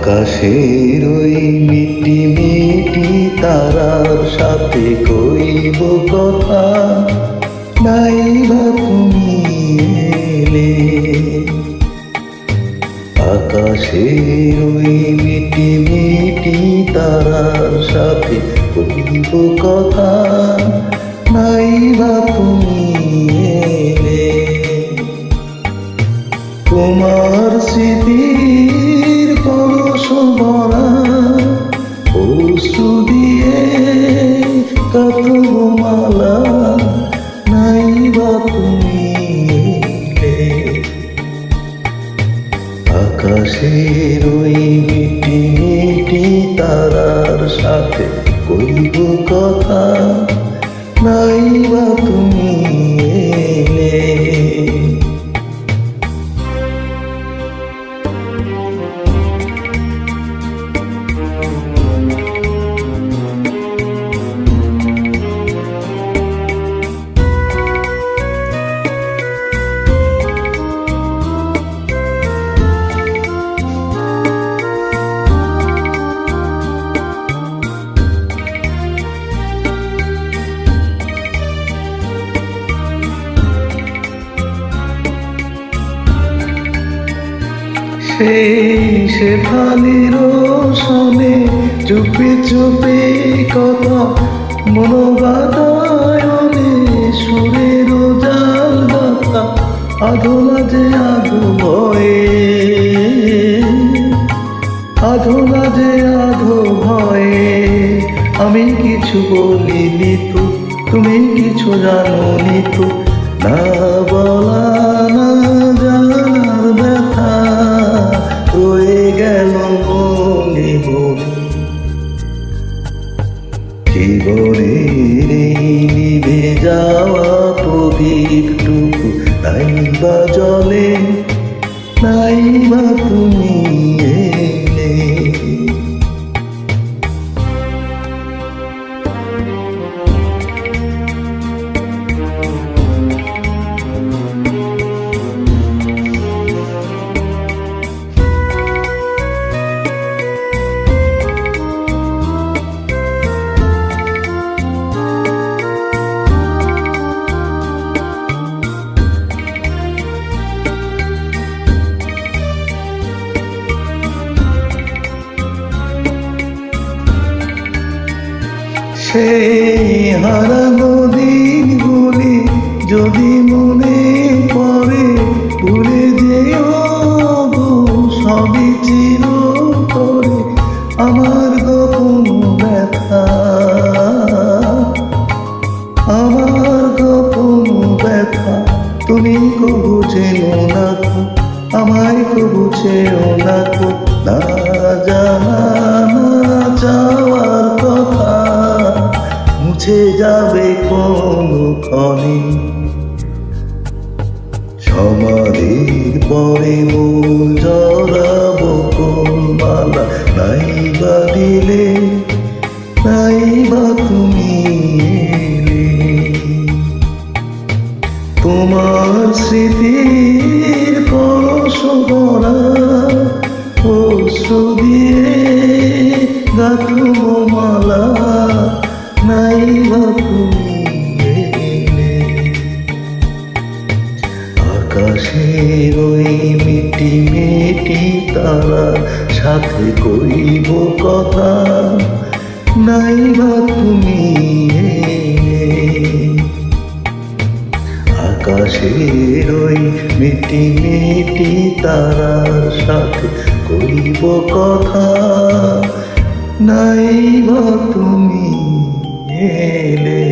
আকাশের ওই মিটি মিটি তারার সাথে কইব কথা, নাই বা তুমি এলে। আকাশের ওই মিটি মিটি তারার সাথে কইব কথা, নাই বা তুমি এলে। তোমার স্মৃতির কলস ভরা অশ্রু দিয়ে কাঁথব মালা, নাই বা তুমি এলে। আকাশের ওই মিটি মিটি তারার সাথে কইব কথা, নাই বা তুমি এলে। সে ফালির সনে চুপে চুপে কথা, মনোবাদায়নে সুরের জাল গাথা, আধো মাঝে আধো ভয়ে, আধো মাঝে আধো ভয়ে। আমি কিছু বলিনি তো, তুমি কিছু জানোনি তো, না বলা না জানার ব্যথা রয়ে গেল মনে মনে। জীবনের এই নিভে যাওয়া প্রদীপটুকু নাই বা জলে, নাই বা তুমি এলে। সেই হারানো দিনগুলি যদি মনে পড়ে, ভুলে যেও গো সবই চিরতরে আমার গোপন ব্যথা, আমার গোপন ব্যথা। তুমি কবু চেনো না তো, আমায় কবু চেও না তো, না জানা না চাওয়ার কথা মুছে যাবে কোনক্ষণে। সমাধির পরে মূল জড়াবো কোন মালা, নাই বা দিলে, নাই বা তুমি এলে। তোমার স্মৃতির পরশ ভরা অশ্রু দিয়ে গাঁথব মালা, নাই বা তুমি এলে। আকাশের ওই মিটি মিটি তারার সাথে কইব কথা, নাই বা তুমি এলে। আকাশের ওই মিটি মিটি তারার সাথে কইব কথা, নাই বা তুমি এলে।